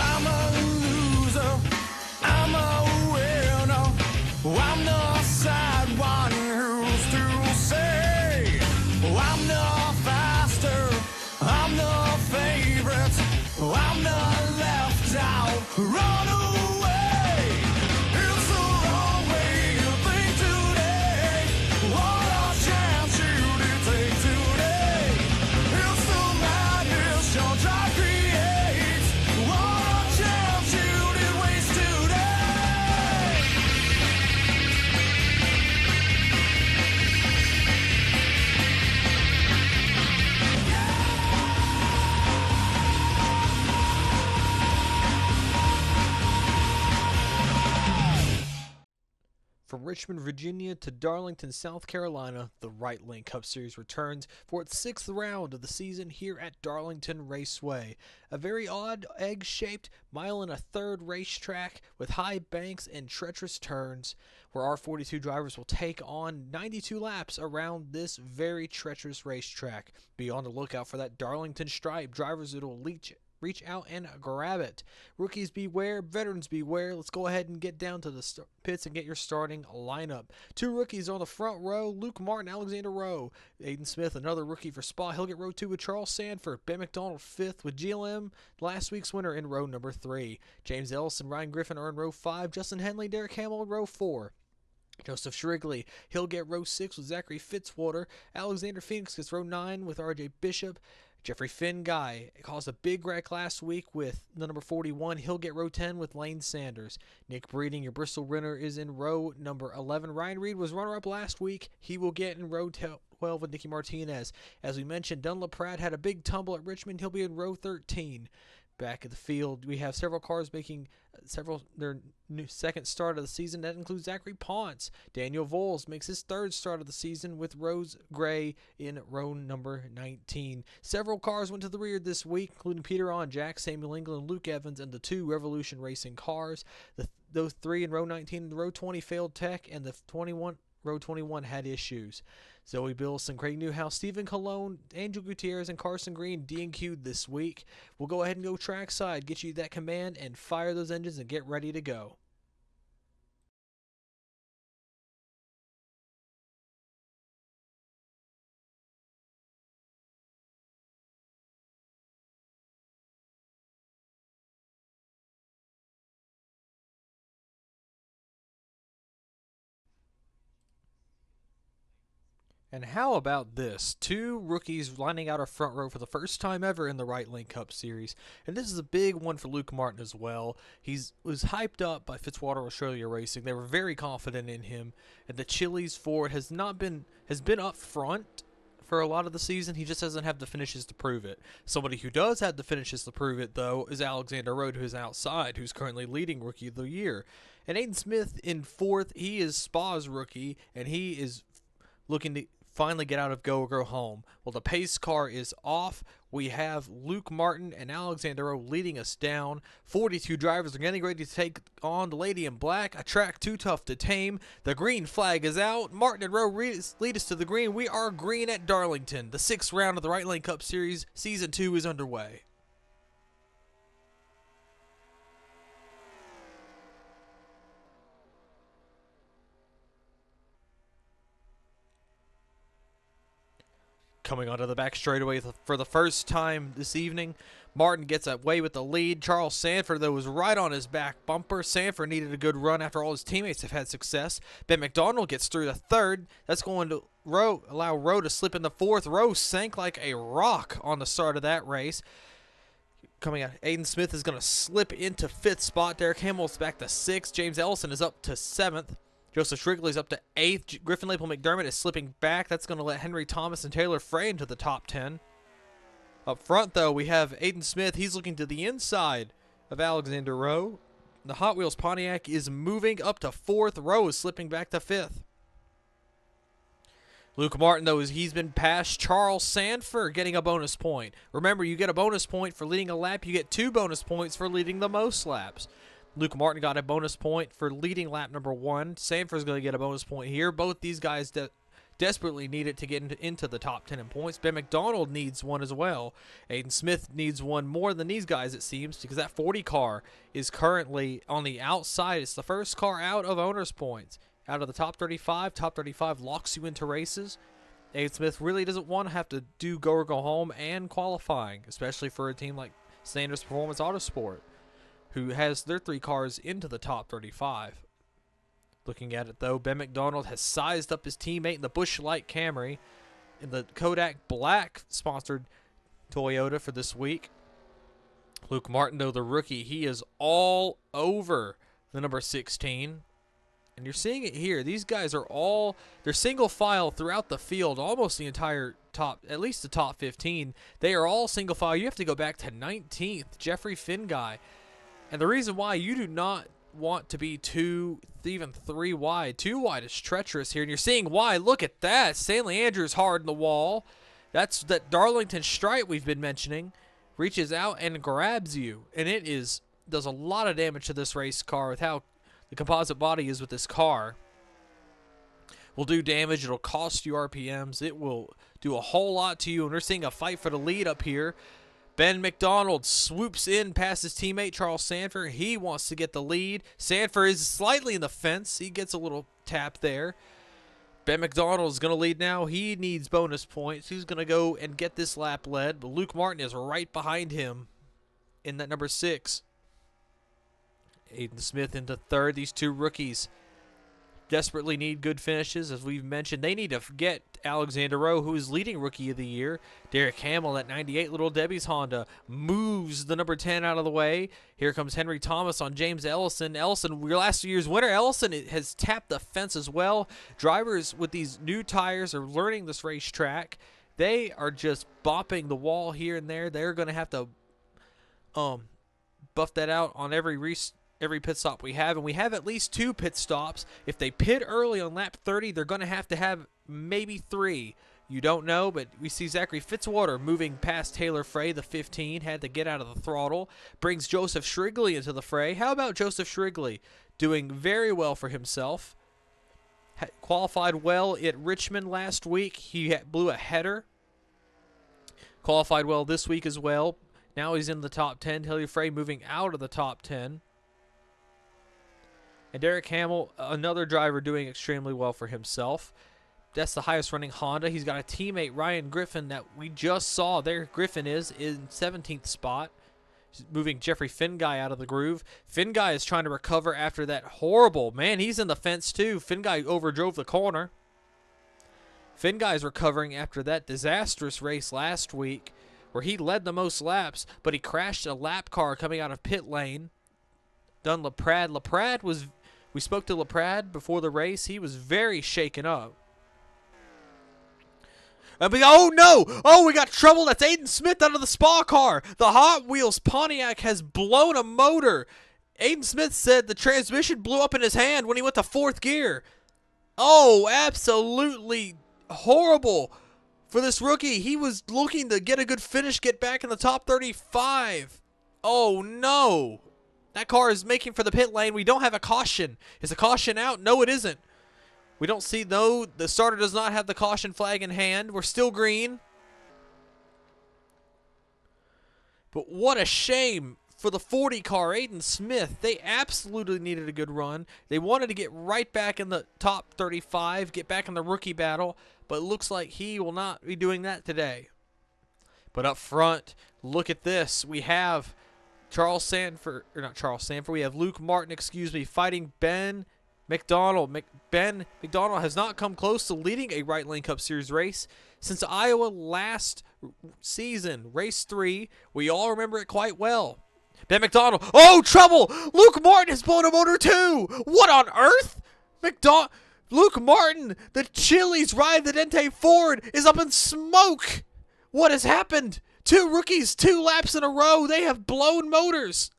I'm a loser, I'm a winner, I'm the sad one who's to say, I'm the faster, I'm the favorite, I'm the left out, run away. It's the wrong way you think today, what a chance you did take today. It's the madness your drive creates, what a chance you did waste today. From Richmond, Virginia to Darlington, South Carolina, the Right Lane Cup Series returns for its 6th round of the season here at Darlington Raceway. A very odd egg-shaped mile-and-a-third racetrack with high banks and treacherous turns, where our 42 drivers will take on 92 laps around this very treacherous racetrack. Be on the lookout for that Darlington Stripe. Drivers that will reach out and grab it. Rookies beware, veterans beware. Let's go ahead and get down to the pits and get your starting lineup. 2 rookies on the front row, Luke Martin, Alexander Rowe. Aiden Smith, another rookie for Spa. He'll get row 2 with Charles Sanford. Ben McDonald 5th with GLM, last week's winner in row number 3. James Ellison, Ryan Griffin are in row 5. Justin Henley, Derek Hamill in row 4. Joseph Shrigley, he'll get row 6 with Zachary Fitzwater. Alexander Phoenix gets row 9 with RJ Bishop. Jeffrey Finn Guy caused a big wreck last week with the number 41. He'll get row 10 with Lane Sanders. Nick Breeding, your Bristol winner, is in row number 11. Ryan Reed was runner-up last week. He will get in row 12 with Nicky Martinez. As we mentioned, Dunlap Pratt had a big tumble at Richmond. He'll be in row 13. Back at the field, we have several cars making their new second start of the season. That includes Zachary Ponce. Daniel Voles makes his 3rd start of the season with Rose Gray in row number 19. Several cars went to the rear this week, including Peter On, Jack, Samuel England, Luke Evans, and the 2 Revolution Racing cars. Those 3 in row 19 and the row 20 failed tech, and the row 21 had issues. Zoe Billson, Craig Newhouse, Stephen Colon, Angel Gutierrez, and Carson Green D&Q'd this week. We'll go ahead and go trackside, get you that command, and fire those engines and get ready to go. And how about this? 2 rookies lining out our front row for the first time ever in the Right Lane Cup Series. And this is a big one for Luke Martin as well. He was hyped up by Fitzwater Australia Racing. They were very confident in him. And the Chili's Ford has been up front for a lot of the season. He just doesn't have the finishes to prove it. Somebody who does have the finishes to prove it, though, is Alexander Rowe, who's outside, who's currently leading Rookie of the Year. And Aiden Smith in 4th. He is Spa's rookie, and he is looking to finally get out of go or go home. Well, the pace car is off. We have Luke Martin and Alexander Rowe leading us down. 42 drivers are getting ready to take on the Lady in Black, a track too tough to tame. The green flag is out. Martin and Rowe lead us to the green. We are green at Darlington. The 6th round of the Right Lane Cup Series, Season 2 is underway. Coming onto the back straightaway for the first time this evening, Martin gets away with the lead. Charles Sanford, though, was right on his back bumper. Sanford needed a good run after all his teammates have had success. Ben McDonald gets through the 3rd. That's going to allow Rowe to slip in the 4th. Rowe sank like a rock on the start of that race. Coming out, Aiden Smith is going to slip into 5th spot. Derek Hamill's back to 6th. James Ellison is up to 7th. Joseph Shrigley's up to 8th. Griffin Lapel McDermott is slipping back. That's going to let Henry Thomas and Taylor Frey into the top 10. Up front, though, we have Aiden Smith. He's looking to the inside of Alexander Rowe. The Hot Wheels Pontiac is moving up to 4th. Rowe is slipping back to 5th. Luke Martin, though, he's been past Charles Sanford, getting a bonus point. Remember, you get a bonus point for leading a lap. You get 2 bonus points for leading the most laps. Luke Martin got a bonus point for leading lap number 1. Sanford's going to get a bonus point here. Both these guys desperately need it to get into the top 10 in points. Ben McDonald needs one as well. Aiden Smith needs one more than these guys, it seems, because that 40 car is currently on the outside. It's the first car out of owner's points. Out of the top 35. Top 35 locks you into races. Aiden Smith really doesn't want to have to do go or go home and qualifying, especially for a team like Sanders Performance Autosport, who has their 3 cars into the top 35. Looking at it, though, Ben McDonald has sized up his teammate in the Busch Light Camry in the Kodak Black-sponsored Toyota for this week. Luke Martin, though, the rookie, he is all over the number 16. And you're seeing it here. These guys are all, they're single file throughout the field, almost the entire top, at least the top 15. They are all single file. You have to go back to 19th, Jeffrey Finguy. And the reason why you do not want to be 2, even 3 wide. 2 wide is treacherous here. And you're seeing why. Look at that. Stanley Andrews hard in the wall. That's that Darlington Stripe we've been mentioning. Reaches out and grabs you. And it does a lot of damage to this race car with how the composite body is with this car. Will do damage. It'll cost you RPMs. It will do a whole lot to you. And we're seeing a fight for the lead up here. Ben McDonald swoops in past his teammate, Charles Sanford. He wants to get the lead. Sanford is slightly in the fence. He gets a little tap there. Ben McDonald is going to lead now. He needs bonus points. He's going to go and get this lap led. But Luke Martin is right behind him in that number 6. Aiden Smith into 3rd. These 2 rookies desperately need good finishes. As we've mentioned, they need to get Alexander Rowe, who is leading Rookie of the Year. Derek Hamill, that 98 Little Debbie's Honda, moves the number 10 out of the way. Here comes Henry Thomas on James Ellison. Ellison, your last year's winner. Ellison has tapped the fence as well. Drivers with these new tires are learning this racetrack. They are just bopping the wall here and there. They're going to have to buff that out on every pit stop we have, and we have at least 2 pit stops. If they pit early on lap 30, they're going to have maybe 3. You don't know, but we see Zachary Fitzwater moving past Taylor Frey, the 15, had to get out of the throttle. Brings Joseph Shrigley into the fray. How about Joseph Shrigley? Doing very well for himself. Qualified well at Richmond last week. He blew a header. Qualified well this week as well. Now he's in the top 10. Taylor Frey moving out of the top 10. And Derek Hamill, another driver doing extremely well for himself. That's the highest running Honda. He's got a teammate, Ryan Griffin, that we just saw. There Griffin is in 17th spot. He's moving Jeffrey Finguy out of the groove. Finguy is trying to recover after that horrible. Man, he's in the fence too. Finguy overdrove the corner. Finguy is recovering after that disastrous race last week where he led the most laps, but he crashed a lap car coming out of pit lane. Done LaPrade. We spoke to LaPrade before the race. He was very shaken up. Oh, no! Oh, we got trouble. That's Aiden Smith out of the Spa car. The Hot Wheels Pontiac has blown a motor. Aiden Smith said the transmission blew up in his hand when he went to 4th gear. Oh, absolutely horrible for this rookie. He was looking to get a good finish, get back in the top 35. Oh, no. That car is making for the pit lane. We don't have a caution. Is the caution out? No, it isn't. We don't see, no, the starter does not have the caution flag in hand. We're still green. But what a shame for the 40 car, Aiden Smith. They absolutely needed a good run. They wanted to get right back in the top 35, get back in the rookie battle, but it looks like he will not be doing that today. But up front, look at this. We have we have Luke Martin, fighting Ben McDonald. Ben McDonald has not come close to leading a Right Lane Cup Series race since Iowa last season, race 3. We all remember it quite well. Ben McDonald, oh, trouble! Luke Martin has blown a motor too! What on earth? Luke Martin, the Chili's Ride the Dente Ford, is up in smoke! What has happened? 2 rookies, 2 laps in a row. They have blown motors.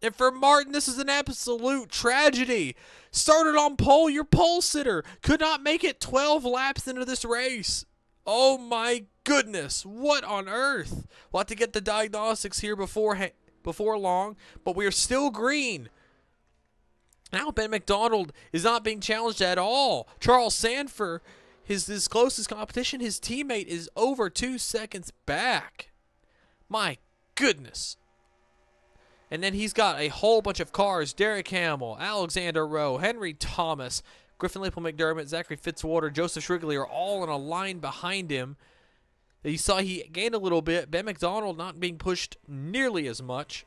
And for Martin, this is an absolute tragedy. Started on pole, your pole sitter could not make it 12 laps into this race. Oh my goodness, what on earth? We'll have to get the diagnostics here before long, but we are still green. Now Ben McDonald is not being challenged at all. Charles Sanford, his closest competition, his teammate is over 2 seconds back. My goodness. And then he's got a whole bunch of cars. Derek Hamill, Alexander Rowe, Henry Thomas, Griffin Leopold McDermott, Zachary Fitzwater, Joseph Shrigley are all in a line behind him. You saw he gained a little bit. Ben McDonald not being pushed nearly as much.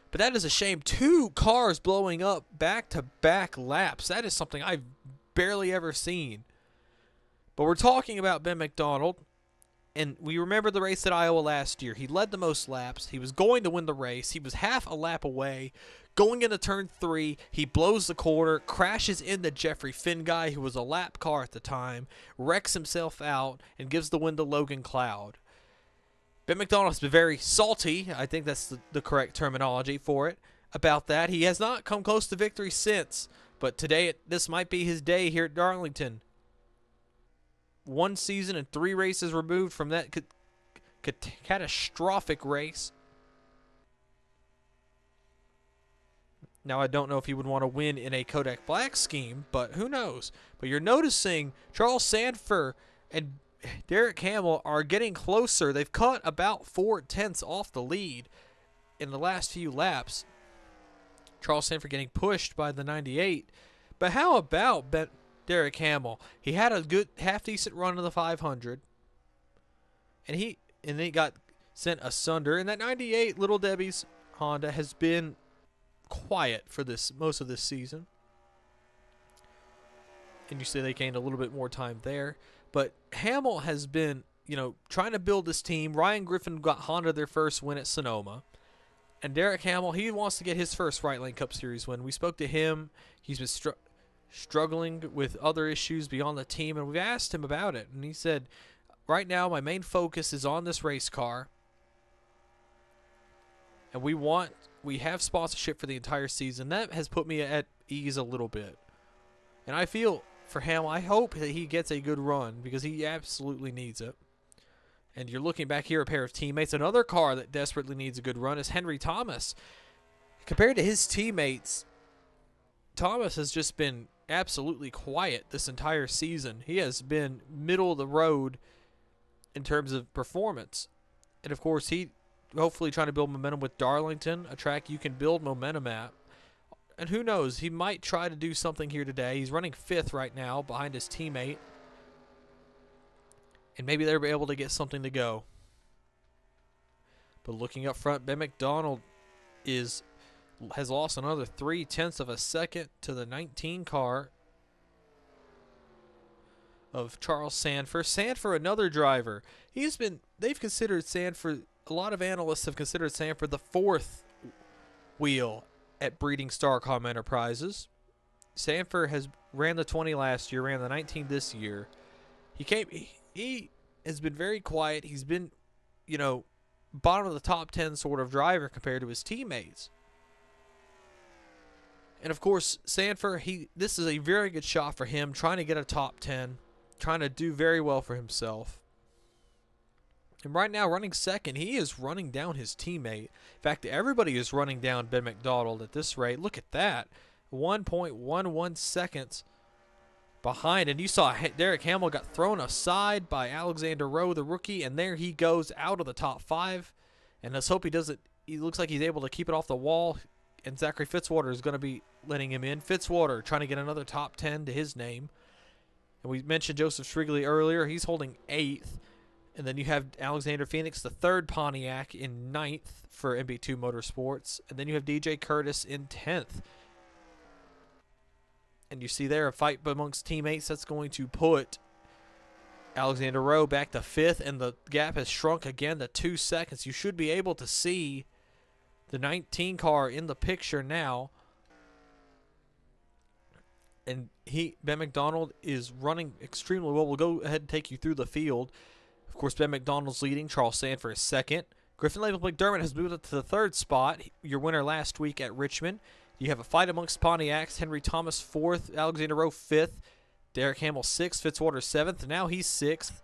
But that is a shame. 2 cars blowing up back-to-back laps. That is something I've barely ever seen. But we're talking about Ben McDonald. And we remember the race at Iowa last year. He led the most laps. He was going to win the race. He was half a lap away. Going into turn 3, he blows the corner, crashes into Jeffrey Finguy, who was a lap car at the time, wrecks himself out, and gives the win to Logan Cloud. Ben McDonald's been very salty, I think that's the correct terminology for it, about that. He has not come close to victory since, but today this might be his day here at Darlington. 1 season and 3 races removed from that catastrophic race. Now, I don't know if he would want to win in a Kodak Black scheme, but who knows? But you're noticing Charles Sanford and Derek Hamill are getting closer. They've cut about 4/10 off the lead in the last few laps. Charles Sanford getting pushed by the 98. But how about Derek Hamill? He had a good half-decent run in the 500. And then he got sent asunder. And that 98 Little Debbie's Honda has been quiet for most of this season. And you say they gained a little bit more time there. But Hamill has been, trying to build this team. Ryan Griffin got Honda their first win at Sonoma. And Derek Hamill, he wants to get his first Right Lane Cup Series win. We spoke to him. He's been struggling with other issues beyond the team, and we've asked him about it. And he said, right now my main focus is on this race car. And we have sponsorship for the entire season. That has put me at ease a little bit. And I feel for him, I hope that he gets a good run because he absolutely needs it. And you're looking back here, a pair of teammates. Another car that desperately needs a good run is Henry Thomas. Compared to his teammates, Thomas has just been absolutely quiet this entire season. He has been middle of the road in terms of performance. And of course, he hopefully trying to build momentum with Darlington, a track you can build momentum at. And who knows, he might try to do something here today. He's running 5th right now behind his teammate. And maybe they'll be able to get something to go. But looking up front, Ben McDonald has lost another 0.3 of a second to the 19 car of Charles Sanford. Sanford, another driver. They've considered Sanford, a lot of analysts have considered Sanford the 4th wheel at Breeding Starcom Enterprises. Sanford ran the 20 last year, ran the 19 this year. He has been very quiet. He's been, bottom of the top 10 sort of driver compared to his teammates. And of course, Sanford, this is a very good shot for him, trying to get a top 10, trying to do very well for himself. And right now, running 2nd, he is running down his teammate. In fact, everybody is running down Ben McDonald at this rate. Look at that. 1.11 seconds behind. And you saw Derek Hamill got thrown aside by Alexander Rowe, the rookie, and there he goes out of the top 5. And let's hope he looks like he's able to keep it off the wall. And Zachary Fitzwater is going to be letting him in. Fitzwater trying to get another top 10 to his name. And we mentioned Joseph Shrigley earlier. He's holding 8th. And then you have Alexander Phoenix, the 3rd Pontiac, in 9th for MB2 Motorsports. And then you have DJ Curtis in 10th. And you see there a fight amongst teammates that's going to put Alexander Rowe back to 5th. And the gap has shrunk again to 2 seconds. You should be able to see the 19 car in the picture now. And Ben McDonald is running extremely well. We'll go ahead and take you through the field. Of course, Ben McDonald's leading. Charles Sanford is 2nd. Griffin Leopold McDermott has moved up to the 3rd spot. Your winner last week at Richmond. You have a fight amongst Pontiacs. Henry Thomas 4th. Alexander Rowe 5th. Derek Hamill 6th. Fitzwater 7th. Now he's 6th.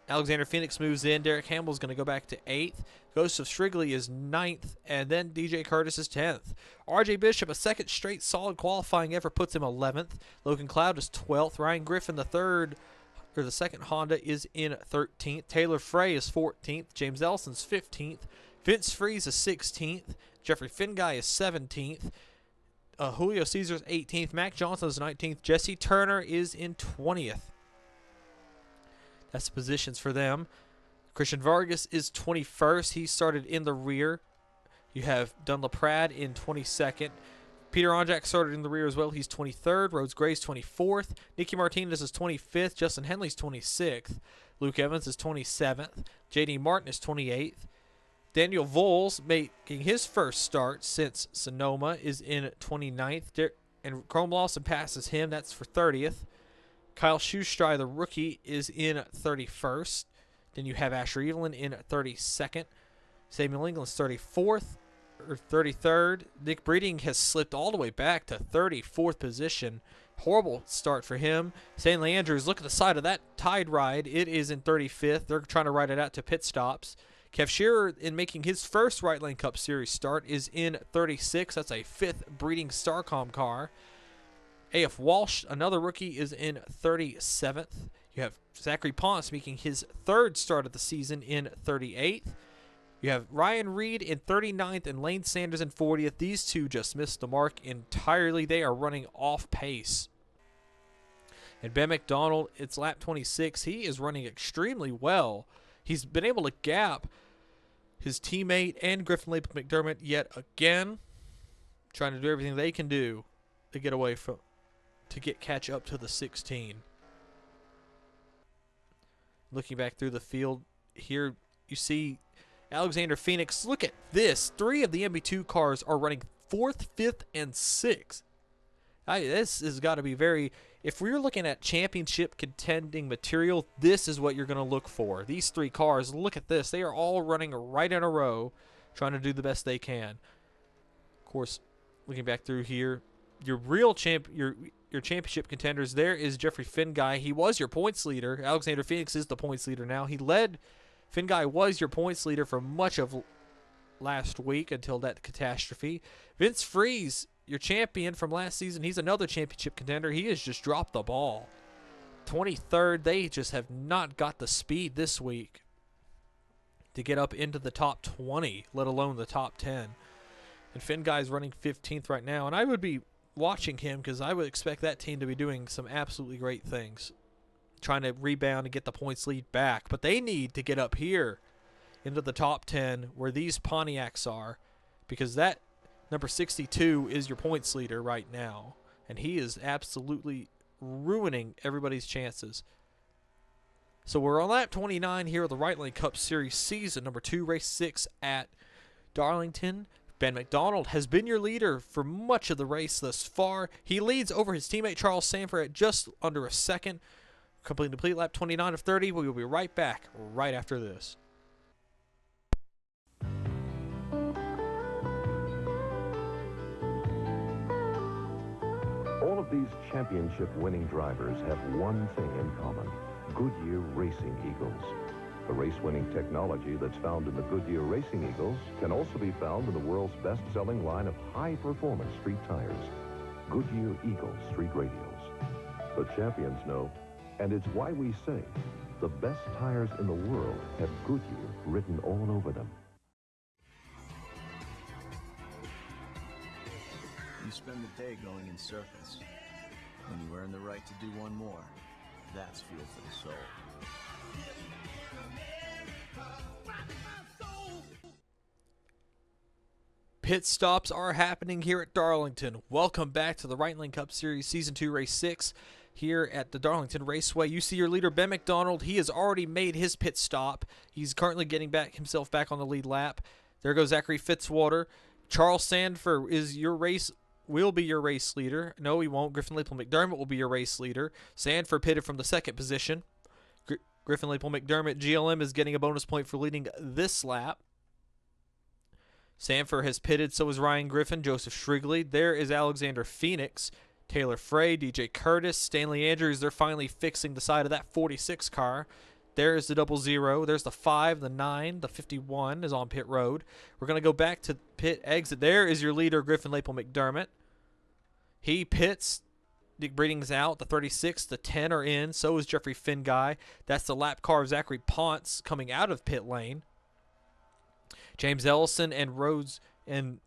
Alexander Phoenix moves in. Derek Hamill's going to go back to 8th. Ghost of Strigley is 9th. And then DJ Curtis is 10th. RJ Bishop, a second straight solid qualifying effort, puts him 11th. Logan Cloud is 12th. Ryan Griffin, the second Honda, is in 13th. Taylor Frey is 14th. James Ellison's 15th. Vince Freeze is 16th. Jeffrey Finguy is 17th. Julio Caesar's 18th. Mac Johnson is 19th. Jesse Turner is in 20th. That's the positions for them. Christian Vargas is 21st. He started in the rear. You have Dunlap Pratt in 22nd. Peter Onjak started in the rear as well. He's 23rd. Rhodes Gray's 24th. Nicky Martinez is 25th. Justin Henley's 26th. Luke Evans is 27th. J.D. Martin is 28th. Daniel Voles, making his first start since Sonoma, is in 29th. And Chrome Lawson passes him. That's for 30th. Kyle Schustry, the rookie, is in 31st. Then you have Asher Evelyn in 32nd. Samuel England's 34th or 33rd. Nick Breeding has slipped all the way back to 34th position. Horrible start for him. Stanley Andrews, look at the side of that Tide ride. It is in 35th. They're trying to ride it out to pit stops. Kev Shearer, in making his first Right Lane Cup Series start, is in 36. That's a 5th Breeding Starcom car. A.F. Walsh, another rookie, is in 37th. You have Zachary Ponce making his third start of the season in 38th. You have Ryan Reed in 39th and Lane Sanders in 40th. These two just missed the mark entirely. They are running off pace. And Ben McDonald, it's lap 26. He is running extremely well. He's been able to gap his teammate and Griffin Leap McDermott yet again, trying to do everything they can do to get away from, catch up to the 16. Looking back through the field here, you see Alexander Phoenix. Look at this. 3 of the MB2 cars are running 4th, 5th, and 6th. This has got to be very... If we're looking at championship contending material, this is what you're going to look for. These 3 cars, look at this. They are all running right in a row, trying to do the best they can. Of course, looking back through here, your real your championship contenders, there is Jeffrey Finguy. He was your points leader. Alexander Phoenix is the points leader now. Finguy was your points leader for much of last week until that catastrophe. Vince Freeze, your champion from last season, he's another championship contender. He has just dropped the ball. 23rd, they just have not got the speed this week to get up into the top 20, let alone the top 10. And Finguy's running 15th right now, and I would be watching him because I would expect that team to be doing some absolutely great things, trying to rebound and get the points lead back. But they need to get up here into the top 10 where these Pontiacs are, because that number 62 is your points leader right now, and he is absolutely ruining everybody's chances. So we're on lap 29 here of the Right Lane Cup Series season number 2, race 6 at Darlington. Ben McDonald has been your leader for much of the race thus far. He leads over his teammate Charles Sanford at just under a second. Complete lap 29 of 30. We will be right back right after this. All of these championship-winning drivers have one thing in common: Goodyear Racing Eagles. The race-winning technology that's found in the Goodyear Racing Eagles can also be found in the world's best-selling line of high-performance street tires, Goodyear Eagle Street Radials. The champions know, and it's why we say the best tires in the world have Goodyear written all over them. You spend the day going in circles, when you earn the right to do one more. That's fuel for the soul. Pit stops are happening here at Darlington. Welcome back to the Right Lane Cup Series Season 2, Race 6 here at the Darlington Raceway. You see your leader, Ben McDonald. He has already made his pit stop. He's currently getting himself back on the lead lap. There goes Zachary Fitzwater. Charles Sanford will be your race leader. No, he won't. Griffin Leeple McDermott will be your race leader. Sanford pitted from the second position. Griffin Leeple McDermott, GLM, is getting a bonus point for leading this lap. Sanford has pitted, so is Ryan Griffin, Joseph Shrigley. There is Alexander Phoenix, Taylor Frey, DJ Curtis, Stanley Andrews. They're finally fixing the side of that 46 car. There's the 00. There's the 5, the 9, the 51 is on pit road. We're going to go back to pit exit. There is your leader, Griffin Lapel McDermott. He pits. Dick Breeding's out. The 36, the 10 are in. So is Jeffrey Finguy. That's the lap car of Zachary Ponce coming out of pit lane. James Ellison and Rhodes and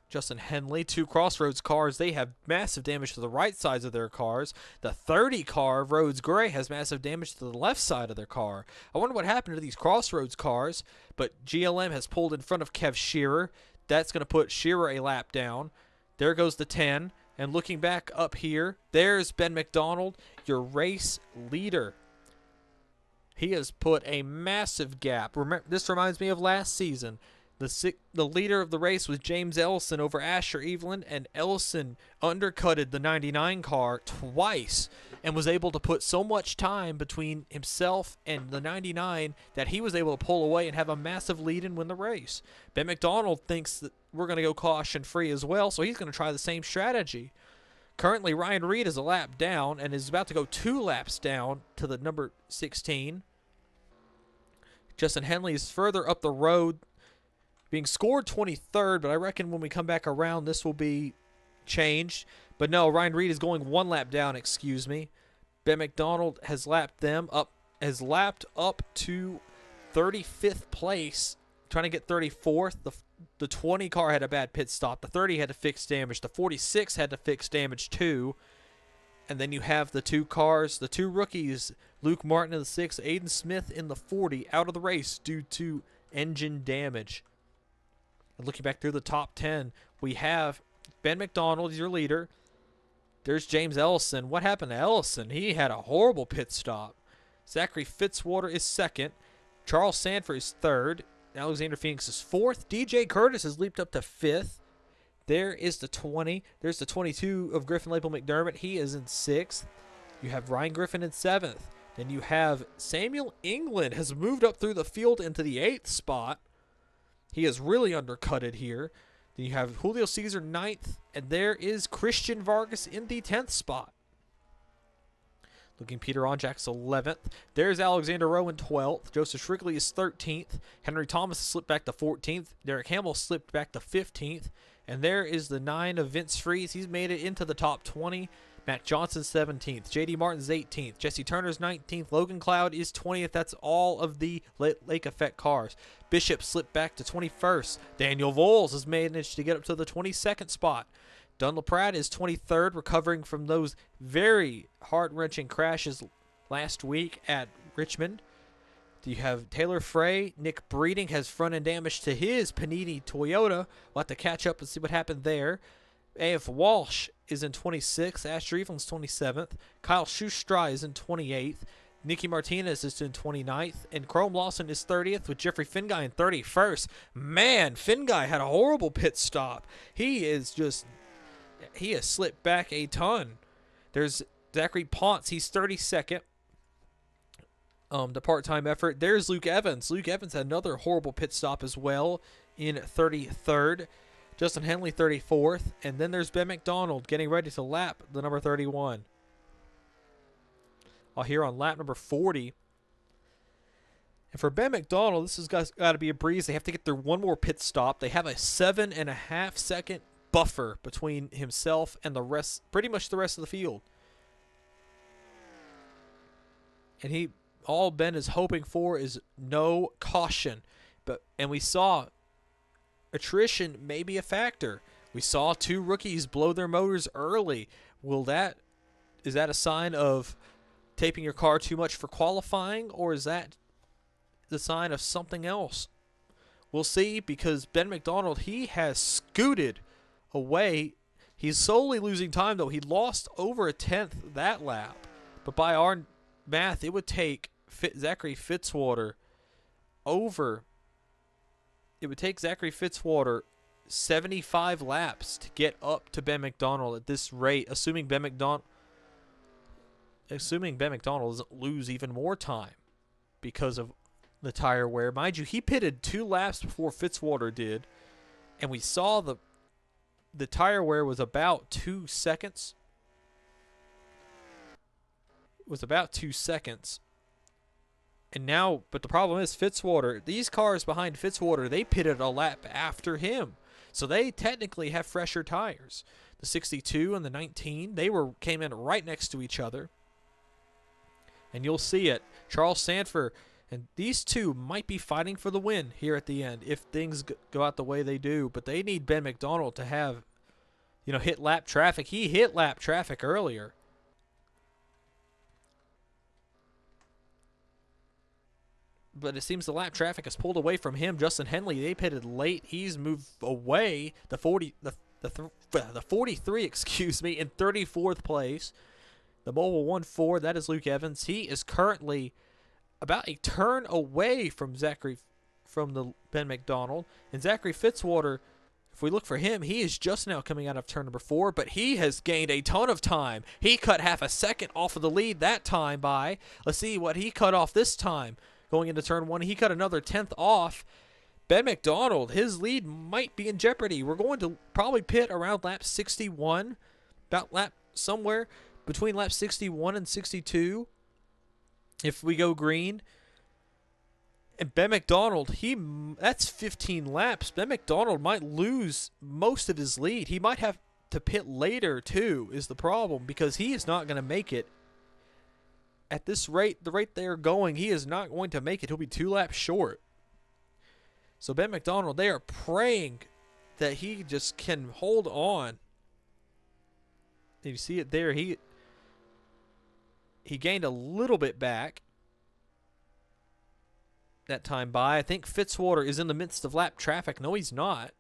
Justin Henley, 2 Crossroads cars, they have massive damage to the right sides of their cars. The 30 car of Rhodes Gray has massive damage to the left side of their car. I wonder what happened to these Crossroads cars, but GLM has pulled in front of Kev Shearer. That's going to put Shearer a lap down. There goes the 10. And looking back up here, there's Ben McDonald, your race leader. He has put a massive gap. This reminds me of last season. The leader of the race was James Ellison over Asher Evelyn, and Ellison undercutted the 99 car twice and was able to put so much time between himself and the 99 that he was able to pull away and have a massive lead and win the race. Ben McDonald thinks that we're going to go caution-free as well, so he's going to try the same strategy. Currently, Ryan Reed is a lap down and is about to go 2 laps down to the number 16. Justin Henley is further up the road, being scored 23rd, but I reckon when we come back around, this will be changed. But no, Ryan Reed is going 1 lap down, excuse me. Ben McDonald has lapped up to 35th place, trying to get 34th. The 20 car had a bad pit stop. The 30 had to fix damage. The 46 had to fix damage too. And then you have the 2 cars, the 2 rookies, Luke Martin in the 6, Aiden Smith in the 40, out of the race due to engine damage. And looking back through the top 10, we have Ben McDonald, your leader. There's James Ellison. What happened to Ellison? He had a horrible pit stop. Zachary Fitzwater is 2nd. Charles Sanford is 3rd. Alexander Phoenix is 4th. DJ Curtis has leaped up to 5th. There is the 20. There's the 22 of Griffin Lapel McDermott. He is in 6th. You have Ryan Griffin in 7th. Then you have Samuel England has moved up through the field into the 8th spot. He is really undercutted here. Then you have Julio Caesar 9th. And there is Christian Vargas in the 10th spot. Looking Peter Onjack's 11th. There's Alexander Rowan 12th. Joseph Shrigley is 13th. Henry Thomas slipped back to 14th. Derek Hamill slipped back to 15th. And there is the 9 of Vince Freeze. He's made it into the top 20. Matt Johnson 17th. J.D. Martin's 18th. Jesse Turner's 19th. Logan Cloud is 20th. That's all of the Lake Effect cars. Bishop slipped back to 21st. Daniel Voles has managed to get up to the 22nd spot. Dunlap Pratt is 23rd, recovering from those very heart-wrenching crashes last week at Richmond. You have Taylor Frey. Nick Breeding has front-end damage to his Panini Toyota. We'll have to catch up and see what happened there. A.F. Walsh is in 26th. Asher Evelyn's 27th. Kyle Schustra is in 28th. Nicky Martinez is in 29th. And Chrome Lawson is 30th with Jeffrey Finguy in 31st. Man, Finguy had a horrible pit stop. He has slipped back a ton. There's Zachary Ponce. He's 32nd. The part-time effort. There's Luke Evans. Luke Evans had another horrible pit stop as well in 33rd. Justin Henley 34th. And then there's Ben McDonald getting ready to lap the number 31. Here on lap number 40. And for Ben McDonald, this has got to be a breeze. They have to get through one more pit stop. They have a 7.5 second buffer between himself and the rest, pretty much the rest of the field. And all Ben is hoping for is no caution. And we saw attrition may be a factor. We saw 2 rookies blow their motors early. Is that a sign of taping your car too much for qualifying, or is that the sign of something else? We'll see, because Ben McDonald, he has scooted away. He's solely losing time, though. He lost over a 10th that lap. But by our math, it would take Zachary Fitzwater 75 laps to get up to Ben McDonald at this rate, assuming Ben McDonald doesn't lose even more time because of the tire wear. Mind you, he pitted 2 laps before Fitzwater did, and we saw the tire wear was about 2 seconds. It was about 2 seconds. And now, but the problem is Fitzwater, these cars behind Fitzwater, they pitted a lap after him. So they technically have fresher tires. The 62 and the 19, came in right next to each other. And you'll see it. Charles Sanford and these two might be fighting for the win here at the end if things go out the way they do. But they need Ben McDonald to have, hit lap traffic. He hit lap traffic earlier. But it seems the lap traffic has pulled away from him. Justin Henley, they pitted late. He's moved away. The 43, excuse me, in 34th place. The Mobile 1-4, that is Luke Evans. He is currently about a turn away from the Ben McDonald. And Zachary Fitzwater, if we look for him, he is just now coming out of turn number 4, but he has gained a ton of time. He cut half a second off of the lead that time by. Let's see what he cut off this time. Going into turn 1, he cut another 10th off. Ben McDonald, his lead might be in jeopardy. We're going to probably pit around lap 61, about lap somewhere between lap 61 and 62 if we go green. And Ben McDonald, that's 15 laps. Ben McDonald might lose most of his lead. He might have to pit later too, is the problem, because he is not going to make it. At this rate, the rate they're going, he is not going to make it. He'll be 2 laps short. So Ben McDonald, they are praying that he just can hold on. You see it there. He gained a little bit back that time by. I think Fitzwater is in the midst of lap traffic. No, he's not.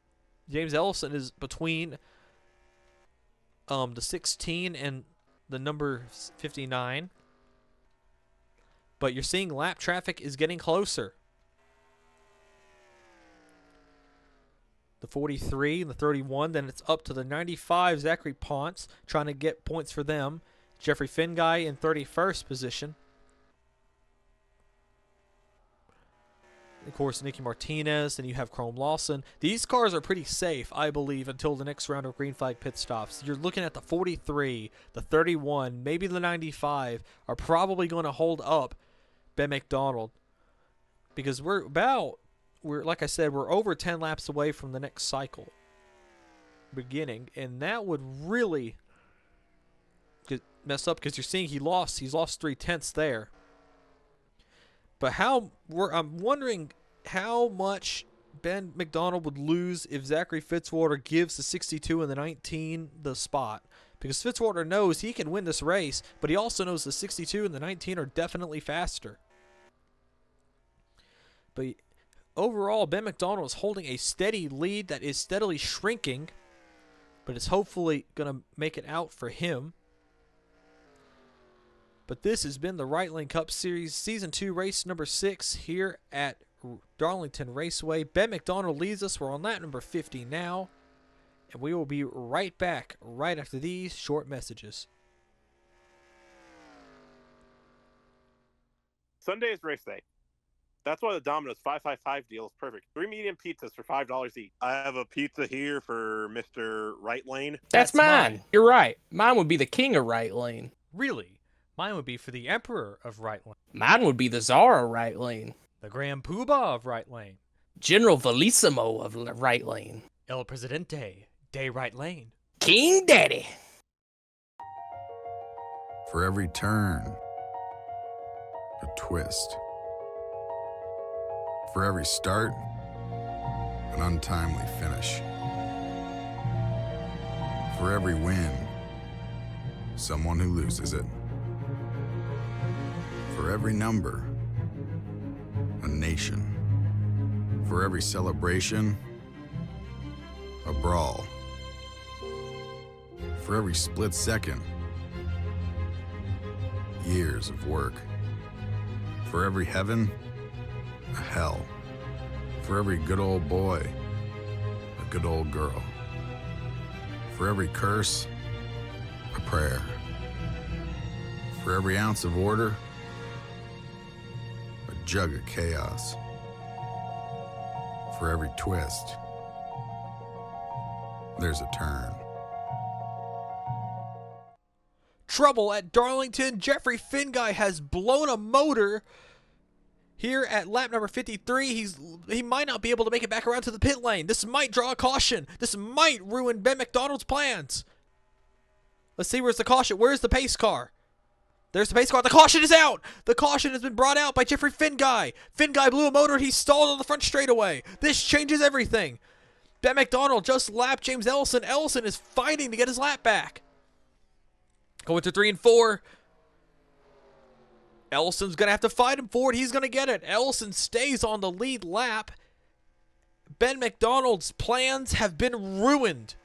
James Ellison is between the 16 and the number 59. But you're seeing lap traffic is getting closer. The 43 and the 31, then it's up to the 95, Zachary Ponce, trying to get points for them. Jeffrey Finguy in 31st position. Of course, Nicky Martinez, and you have Chrome Lawson. These cars are pretty safe, I believe, until the next round of green flag pit stops. You're looking at the 43, the 31, maybe the 95 are probably going to hold up Ben McDonald, because we're like I said, we're over 10 laps away from the next cycle beginning, and that would really mess up, because you're seeing he's lost 3/10 there. But I'm wondering how much Ben McDonald would lose if Zachary Fitzwater gives the 62 and the 19 the spot. Because Fitzwater knows he can win this race, but he also knows the 62 and the 19 are definitely faster. But overall, Ben McDonald is holding a steady lead that is steadily shrinking, but it's hopefully going to make it out for him. But this has been the Right Lane Cup Series Season 2 race number 6 here at Darlington Raceway. Ben McDonald leads us. We're on lap number 50 now. And we will be right back right after these short messages. Sunday is race day. That's why the Domino's 555 deal is perfect. 3 medium pizzas for $5 each. I have a pizza here for Mr. Right Lane. That's mine. You're right. Mine would be the king of Right Lane. Really? Mine would be for the Emperor of Right Lane. Mine would be the Czar of Right Lane. The Grand Poobah of Right Lane. General Velissimo of Right Lane. El Presidente de Right Lane. King Daddy. For every turn, a twist. For every start, an untimely finish. For every win, someone who loses it. For every number, a nation. For every celebration, a brawl. For every split second, years of work. For every heaven, a hell. For every good old boy, a good old girl. For every curse, a prayer. For every ounce of order, a jug of chaos. For every twist, there's a turn. Trouble at Darlington. Jeffrey Finguy has blown a motor. Here at lap number 53, he might not be able to make it back around to the pit lane. This might draw a caution. This might ruin Ben McDonald's plans. Let's see, where's the caution? Where's the pace car? There's the pace car. The caution is out. The caution has been brought out by Jeffrey Finguy. Finguy blew a motor and he stalled on the front straightaway. This changes everything. Ben McDonald just lapped James Ellison. Ellison is fighting to get his lap back. Going to 3 and 4. Ellison's going to have to fight him for it. He's going to get it. Ellison stays on the lead lap. Ben McDonald's plans have been ruined.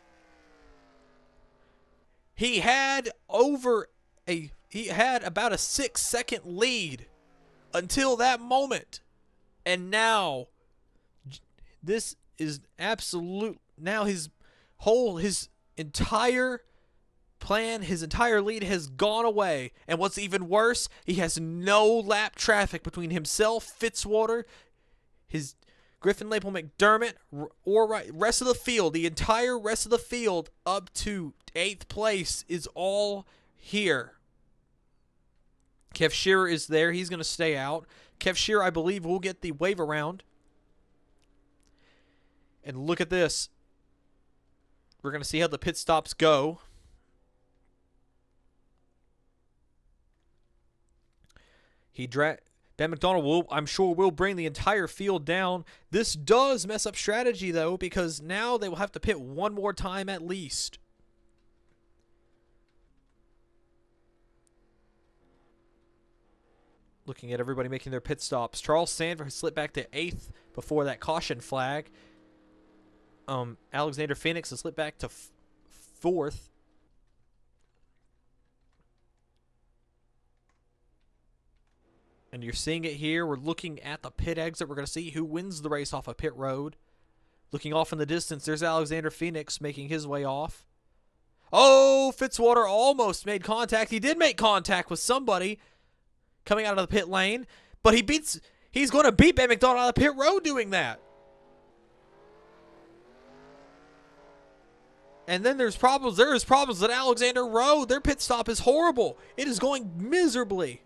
He had about a 6-second lead until that moment. And now this is absolute. Now his entire plan, his entire lead has gone away. And what's even worse, he has no lap traffic between himself, Fitzwater, his Griffin Lapel McDermott, or rest of the field. The entire rest of the field up to 8th place is all here. Kev Shearer is there. He's going to stay out. Kev Shearer, I believe, will get the wave around. And look at this. We're going to see how the pit stops go. Ben McDonald I'm sure will bring the entire field down. This does mess up strategy, though, because now they will have to pit one more time at least. Looking at everybody making their pit stops. Charles Sandford slipped back to 8th before that caution flag. Alexander Phoenix has slipped back to 4th. And you're seeing it here. We're looking at the pit exit. We're going to see who wins the race off of pit road. Looking off in the distance, there's Alexander Phoenix making his way off. Oh, Fitzwater almost made contact. He did make contact with somebody coming out of the pit lane, but he's going to beat Ben McDonald out of pit road doing that. And then there's problems. There is problems at Alexander Road. Their pit stop is horrible. It is going miserably.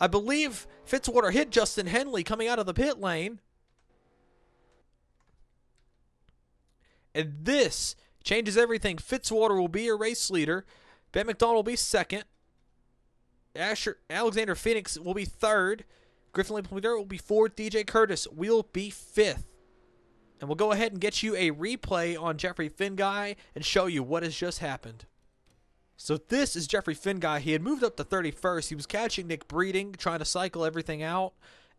I believe Fitzwater hit Justin Henley coming out of the pit lane. And this changes everything. Fitzwater will be your race leader. Ben McDonald will be 2nd. Alexander Phoenix will be 3rd. Griffin Lapel will be 4th. DJ Curtis will be 5th. And we'll go ahead and get you a replay on Jeffrey Finguy and show you what has just happened. So this is Jeffrey Finguy. He had moved up to 31st. He was catching Nick Breeding, trying to cycle everything out.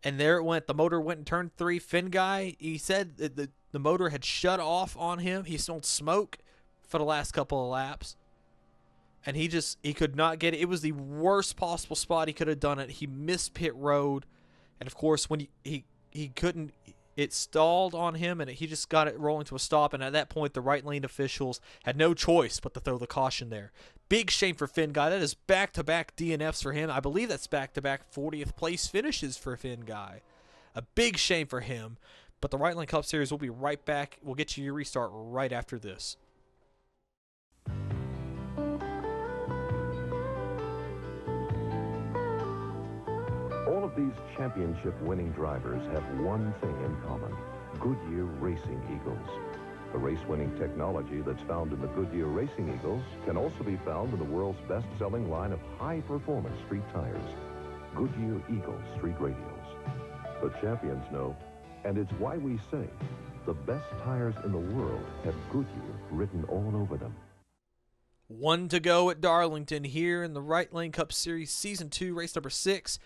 And there it went. The motor went in turn 3. Finguy, he said that the motor had shut off on him. He smelled smoke for the last couple of laps. And he could not get it. It was the worst possible spot he could have done it. He missed pit road. And of course, when he couldn't, it stalled on him, and he just got it rolling to a stop. And at that point, the right lane officials had no choice but to throw the caution there. Big shame for Finguy. That is back-to-back DNFs for him. I believe that's back-to-back 40th place finishes for Finguy. A big shame for him. But the Right Lane Cup Series will be right back. We'll get you your restart right after this. All of these championship-winning drivers have one thing in common: Goodyear Racing Eagles. The race-winning technology that's found in the Goodyear Racing Eagles can also be found in the world's best-selling line of high-performance street tires, Goodyear Eagle Street Radials. The champions know, and it's why we say the best tires in the world have Goodyear written all over them. 1 to go at Darlington here in the Right Lane Cup Series Season 2, race number 6.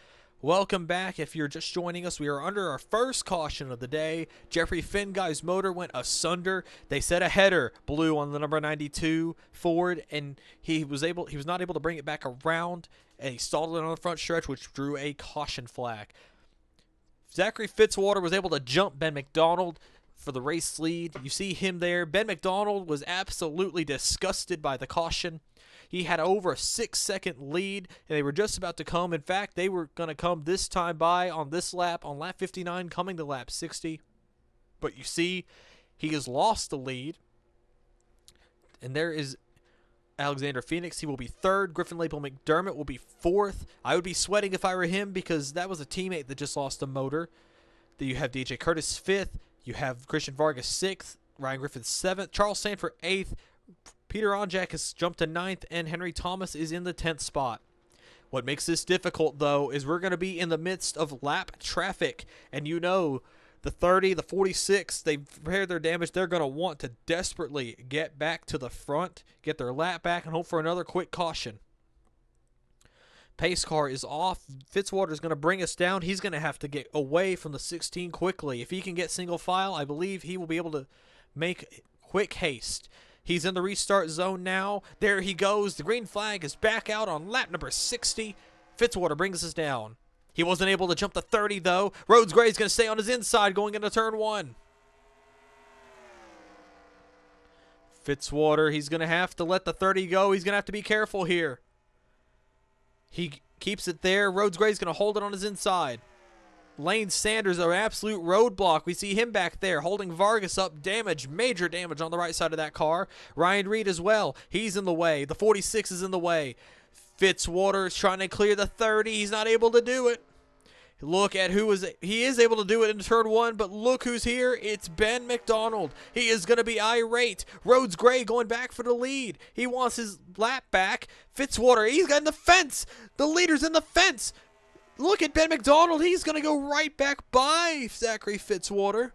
Welcome back. If you're just joining us, we are under our first caution of the day. Jeffrey Finguy's motor went asunder. They said a header blew on the number 92 Ford, and he was not able to bring it back around, and he stalled it on the front stretch, which drew a caution flag. Zachary Fitzwater was able to jump Ben McDonald for the race lead. You see him there. Ben McDonald was absolutely disgusted by the caution. He had over a 6-second lead, and they were just about to come. In fact, they were going to come this time by on this lap, on lap 59, coming to lap 60. But you see, he has lost the lead. And there is Alexander Phoenix. He will be third. Griffin Lapel McDermott will be fourth. I would be sweating if I were him because that was a teammate that just lost a motor. Then you have DJ Curtis fifth. You have Christian Vargas sixth. Ryan Griffin seventh. Charles Sanford eighth. Peter Onjak has jumped to ninth, and Henry Thomas is in the 10th spot. What makes this difficult, though, is we're going to be in the midst of lap traffic, and you know the 30, the 46, they've repaired their damage. They're going to want to desperately get back to the front, get their lap back, and hope for another quick caution. Pace car is off. Fitzwater is going to bring us down. He's going to have to get away from the 16 quickly. If he can get single file, I believe he will be able to make quick haste. He's in the restart zone now. There he goes. The green flag is back out on lap number 60. Fitzwater brings us down. He wasn't able to jump the 30, though. Rhodes Gray is going to stay on his inside going into turn 1. Fitzwater, he's going to have to let the 30 go. He's going to have to be careful here. He keeps it there. Rhodes Gray is going to hold it on his inside. Lane Sanders, an absolute roadblock. We see him back there holding Vargas up. Damage, major damage on the right side of that car. Ryan Reed as well. He's in the way. The 46 is in the way. Fitzwater is trying to clear the 30. He's not able to do it. Look at he is able to do it in turn 1, but look who's here. It's Ben McDonald. He is going to be irate. Rhodes Gray going back for the lead. He wants his lap back. Fitzwater, he's got in the fence. The leader's in the fence. Look at Ben McDonald. He's going to go right back by Zachary Fitzwater.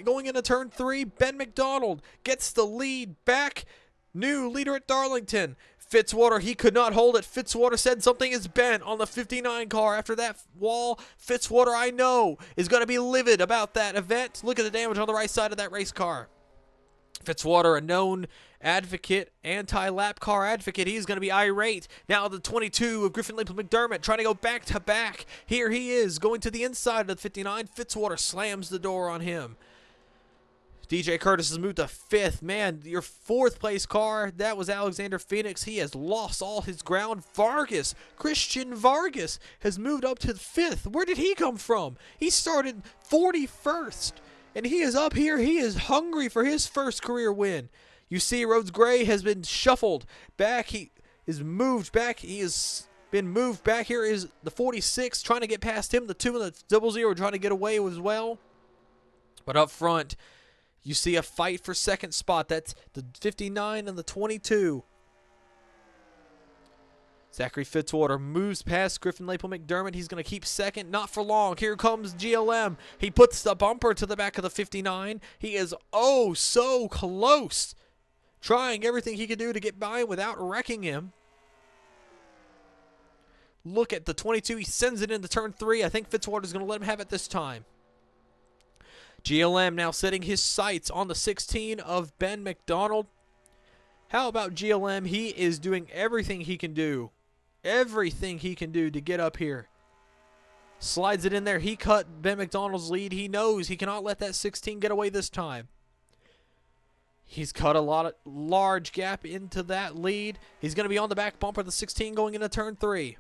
Going into turn 3, Ben McDonald gets the lead back. New leader at Darlington. Fitzwater, he could not hold it. Fitzwater said something is bent on the 59 car. After that wall, Fitzwater, I know, is going to be livid about that event. Look at the damage on the right side of that race car. Fitzwater, a known advocate, anti-lap car advocate. He's going to be irate. Now the 22 of Griffin Lapel McDermott trying to go back to back. Here he is going to the inside of the 59. Fitzwater slams the door on him. DJ Curtis has moved to 5th. Man, your 4th place car, that was Alexander Phoenix. He has lost all his ground. Vargas, Christian Vargas, has moved up to 5th. Where did he come from? He started 41st, and he is up here. He is hungry for his first career win. You see Rhodes Gray has been shuffled back. He is moved back. He has been moved back. Here is the 46 trying to get past him. The 2 and the 00 trying to get away as well. But up front, you see a fight for second spot. That's the 59 and the 22. Zachary Fitzwater moves past Griffin Lapel McDermott. He's going to keep second. Not for long. Here comes GLM. He puts the bumper to the back of the 59. He is oh so close. Trying everything he can do to get by him without wrecking him. Look at the 22. He sends it into turn 3. I think Fitzwater's going to let him have it this time. GLM now setting his sights on the 16 of Ben McDonald. How about GLM? He is doing everything he can do. Everything he can do to get up here. Slides it in there. He cut Ben McDonald's lead. He knows he cannot let that 16 get away this time. He's cut a large gap into that lead. He's going to be on the back bumper of the 16 going into turn 3.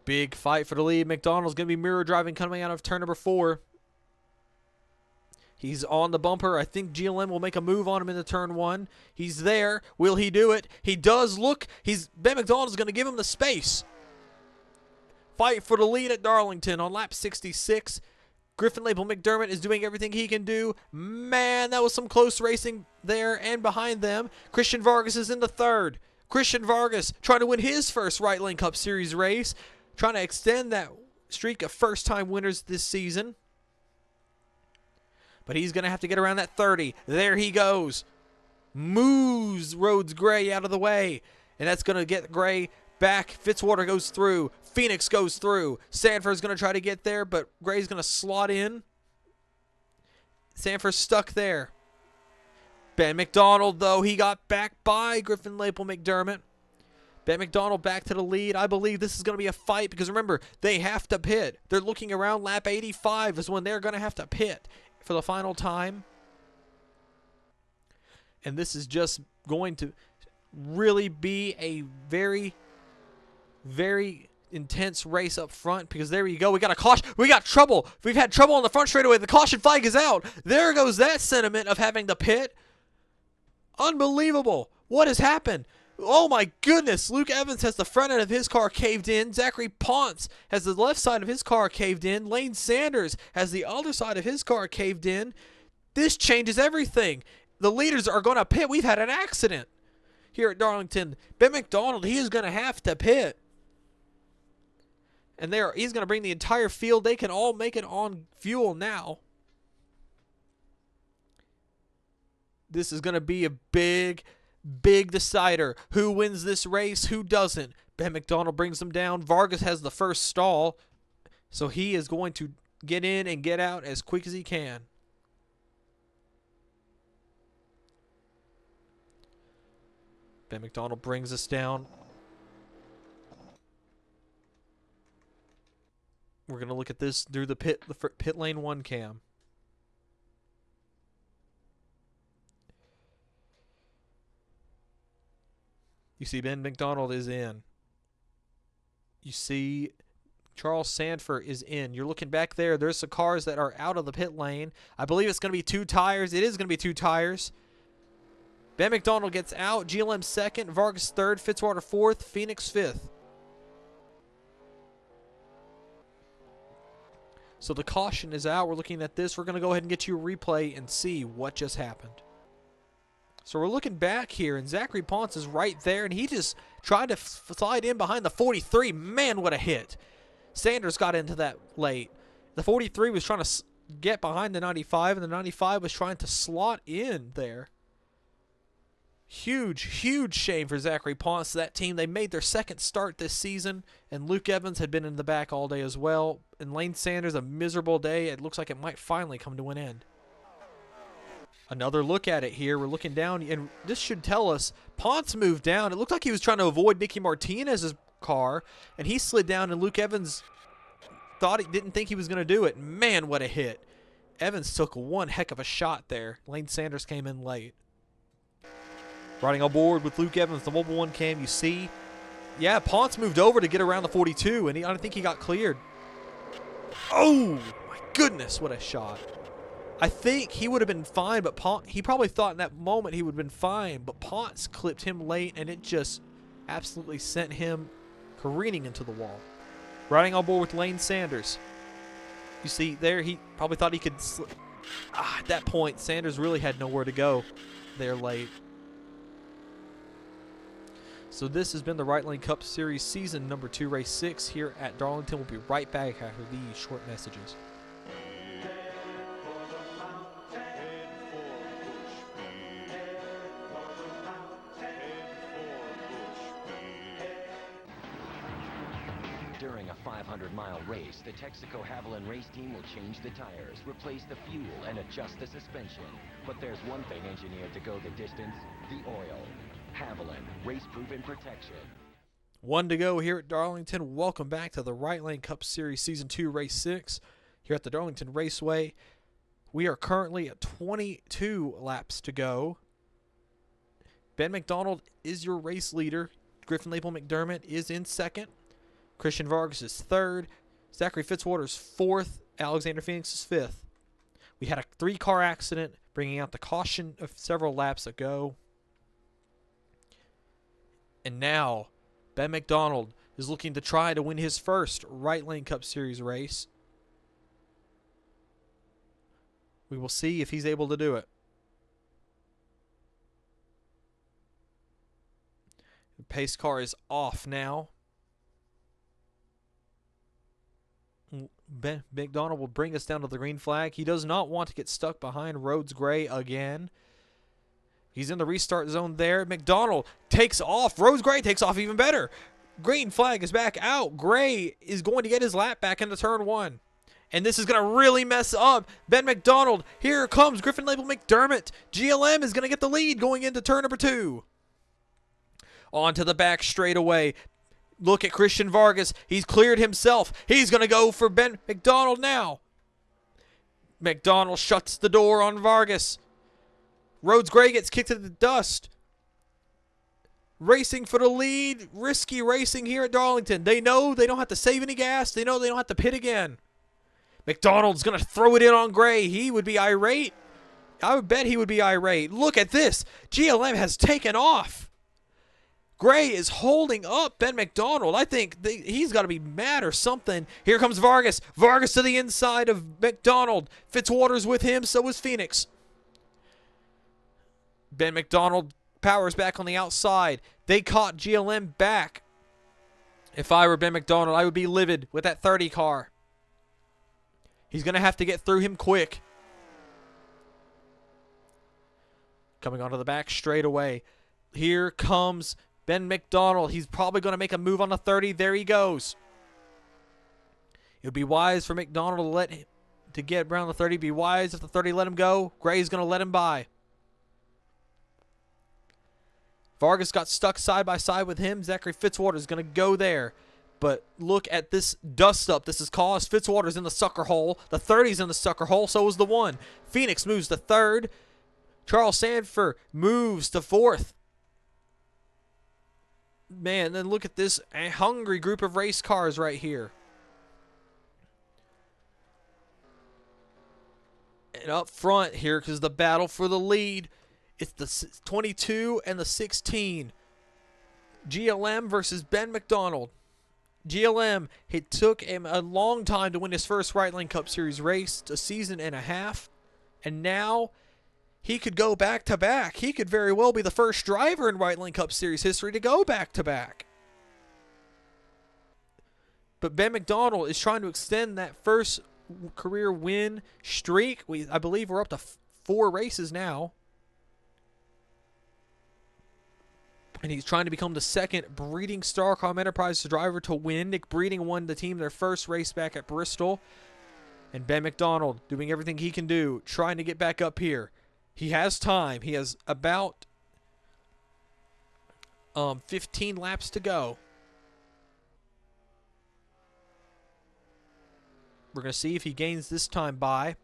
Big fight for the lead. McDonald's going to be mirror driving coming out of turn number 4. He's on the bumper. I think GLM will make a move on him into turn 1. He's there. Will he do it? He does. Look, Ben McDonald's going to give him the space. Fight for the lead at Darlington on lap 66. Griffin Lapel McDermott is doing everything he can do. Man, that was some close racing there and behind them. Christian Vargas is in the 3rd. Christian Vargas trying to win his first Right Lane Cup Series race. Trying to extend that streak of first-time winners this season. But he's going to have to get around that 30. There he goes. Moves Rhodes Gray out of the way. And that's going to get Gray back. Fitzwater goes through. Phoenix goes through. Sanford's going to try to get there, but Gray's going to slot in. Sanford's stuck there. Ben McDonald, though, he got back by Griffin Lapel McDermott. Ben McDonald back to the lead. I believe this is going to be a fight because, remember, they have to pit. They're looking around lap 85 is when they're going to have to pit for the final time. And this is just going to really be a very, very intense race up front because there you go. We got a caution. We got trouble. We've had trouble on the front straightaway. The caution flag is out. There goes that sentiment of having to pit. Unbelievable. What has happened? Oh my goodness. Luke Evans has the front end of his car caved in. Zachary Ponce has the left side of his car caved in. Lane Sanders has the other side of his car caved in. This changes everything. The leaders are going to pit. We've had an accident here at Darlington. Ben McDonald, he is going to have to pit. And he's going to bring the entire field. They can all make it on fuel now. This is going to be a big decider. Who wins this race? Who doesn't? Ben McDonald brings them down. Vargas has the first stall. So he is going to get in and get out as quick as he can. Ben McDonald brings us down. We're going to look at this through the pit lane 1 cam. You see Ben McDonald is in. You see Charles Sanford is in. You're looking back there. There's some cars that are out of the pit lane. I believe it's going to be 2 tires. It is going to be 2 tires. Ben McDonald gets out. GLM 2nd. Vargas 3rd. Fitzwater 4th. Phoenix 5th. So the caution is out. We're looking at this. We're going to go ahead and get you a replay and see what just happened. So we're looking back here, and Zachary Ponce is right there, and he just tried to slide in behind the 43. Man, what a hit. Sanders got into that late. The 43 was trying to get behind the 95, and the 95 was trying to slot in there. Huge shame for Zachary Ponce. That team, they made their 2nd start this season, and Luke Evans had been in the back all day as well. And Lane Sanders, a miserable day. It looks like it might finally come to an end. Another look at it here. We're looking down, and this should tell us Ponce moved down. It looked like he was trying to avoid Nicky Martinez's car, and he slid down, and Luke Evans didn't think he was going to do it. Man, what a hit. Evans took one heck of a shot there. Lane Sanders came in late. Riding on board with Luke Evans, the Mobile 1 cam, you see. Yeah, Ponce moved over to get around the 42, and I don't think he got cleared. Oh, my goodness, what a shot. I think he would have been fine, but he probably thought in that moment he would have been fine, but Ponce clipped him late, and it just absolutely sent him careening into the wall. Riding on board with Lane Sanders. You see there, he probably thought he could slip. At that point, Sanders really had nowhere to go there late. So this has been the Right Lane Cup Series Season number 2, Race 6 here at Darlington. We'll be right back after these short messages. During a 500-mile race, the Texaco Haviland race team will change the tires, replace the fuel, and adjust the suspension. But there's one thing engineered to go the distance: the oil. Haviland, race-proven protection. 1 to go here at Darlington. Welcome back to the Right Lane Cup Series Season 2, Race 6 here at the Darlington Raceway. We are currently at 22 laps to go. Ben McDonald is your race leader. Griffin Lapel McDermott is in 2nd. Christian Vargas is 3rd. Zachary Fitzwater is 4th. Alexander Phoenix is 5th. We had a 3-car accident, bringing out the caution of several laps ago. And now, Ben McDonald is looking to try to win his first Right Lane Cup Series race. We will see if he's able to do it. The pace car is off now. Ben McDonald will bring us down to the green flag. He does not want to get stuck behind Rhodes Gray again. He's in the restart zone there. McDonald takes off. Rhodes Gray takes off even better. Green flag is back out. Gray is going to get his lap back into turn 1. And this is going to really mess up Ben McDonald. Here comes Griffin Label McDermott. GLM is going to get the lead going into turn number 2. On to the back straightaway. Look at Christian Vargas. He's cleared himself. He's going to go for Ben McDonald now. McDonald shuts the door on Vargas. Rhodes Gray gets kicked to the dust. Racing for the lead. Risky racing here at Darlington. They know they don't have to save any gas. They know they don't have to pit again. McDonald's going to throw it in on Gray. He would be irate. I would bet he would be irate. Look at this. GLM has taken off. Gray is holding up Ben McDonald. I think he's got to be mad or something. Here comes Vargas. Vargas to the inside of McDonald. Fitzwater's with him, so is Phoenix. Ben McDonald powers back on the outside. They caught GLM back. If I were Ben McDonald, I would be livid with that 30 car. He's going to have to get through him quick. Coming onto the back straight away. Here comes Ben McDonald. He's probably going to make a move on the 30. There he goes. It would be wise for McDonald to get around the 30. Be wise if the 30 let him go. Gray's going to let him by. Vargas got stuck side by side with him. Zachary Fitzwater is going to go there. But look at this dust up this has caused. Fitzwater's in the sucker hole. The 30's in the sucker hole. So is the 1. Phoenix moves to 3rd. Charles Sanford moves to 4th. Man, then look at this hungry group of race cars right here. And up front here, because the battle for the lead, it's the 22 and the 16. GLM versus Ben McDonald. GLM, it took him a long time to win his first Right Lane Cup Series race, a season and a half. And now he could go back-to-back. He could very well be the first driver in Right Lane Cup Series history to go back-to-back. But Ben McDonald is trying to extend that first career win streak. I believe we're up to 4 races now. And he's trying to become the second Breeding Starcom Enterprises driver to win. Nick Breeding won the team their first race back at Bristol. And Ben McDonald doing everything he can do, trying to get back up here. He has time. He has about 15 laps to go. We're going to see if he gains this time by.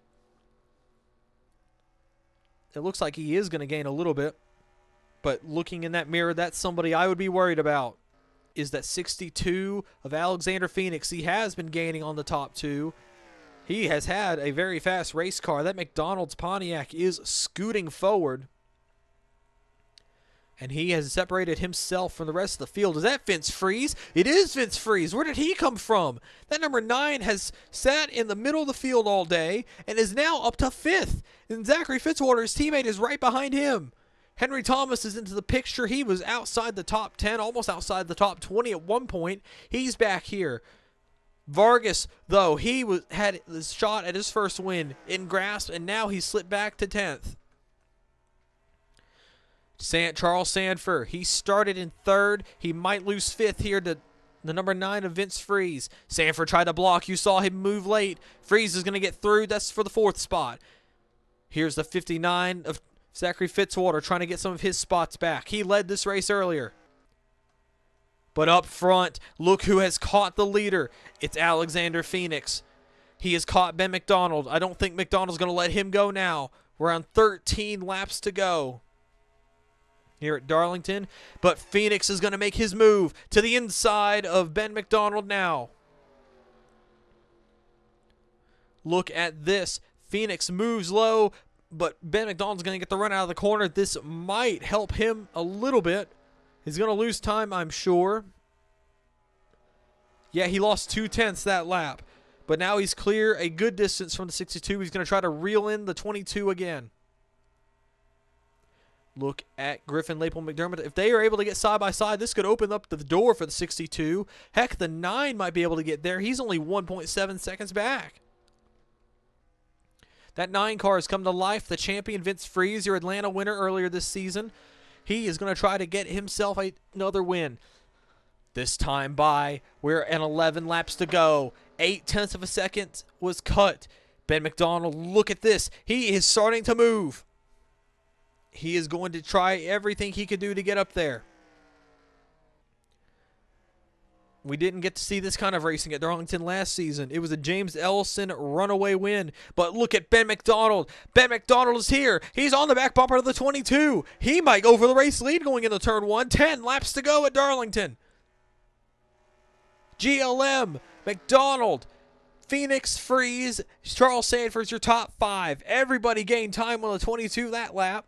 It looks like he is going to gain a little bit. But looking in that mirror, that's somebody I would be worried about. Is that 62 of Alexander Phoenix. He has been gaining on the top 2. He has had a very fast race car. That McDonald's Pontiac is scooting forward. And he has separated himself from the rest of the field. Is that Vince Freeze? It is Vince Freeze. Where did he come from? That number 9 has sat in the middle of the field all day and is now up to 5th. And Zachary Fitzwater's teammate is right behind him. Henry Thomas is into the picture. He was outside the top 10, almost outside the top 20 at one point. He's back here. Vargas, though, he had this shot at his first win in grasp, and now he's slipped back to 10th. Charles Sanford, he started in 3rd. He might lose 5th here to the number 9 of Vince Freeze. Sanford tried to block. You saw him move late. Freeze is going to get through. That's for the 4th spot. Here's the 59 of Zachary Fitzwater trying to get some of his spots back. He led this race earlier. But up front, look who has caught the leader. It's Alexander Phoenix. He has caught Ben McDonald. I don't think McDonald's going to let him go now. We're on 13 laps to go here at Darlington. But Phoenix is going to make his move to the inside of Ben McDonald now. Look at this. Phoenix moves low, but Ben McDonald's going to get the run out of the corner. This might help him a little bit. He's going to lose time, I'm sure. Yeah, he lost 2/10 that lap. But now he's clear a good distance from the 62. He's going to try to reel in the 22 again. Look at Griffin, Lapel, McDermott. If they are able to get side by side, this could open up the door for the 62. Heck, the 9 might be able to get there. He's only 1.7 seconds back. That 9 car has come to life. The champion, Vince Freeze, your Atlanta winner earlier this season. He is going to try to get himself another win. This time by, we're at 11 laps to go. 0.8 of a second was cut. Ben McDonald, look at this. He is starting to move. He is going to try everything he could do to get up there. We didn't get to see this kind of racing at Darlington last season. It was a James Ellison runaway win. But look at Ben McDonald. Ben McDonald is here. He's on the back bumper of the 22. He might go for the race lead going into turn 1. 10 laps to go at Darlington. GLM, McDonald, Phoenix, Freeze, Charles Sanford's your top 5. Everybody gained time on the 22 that lap.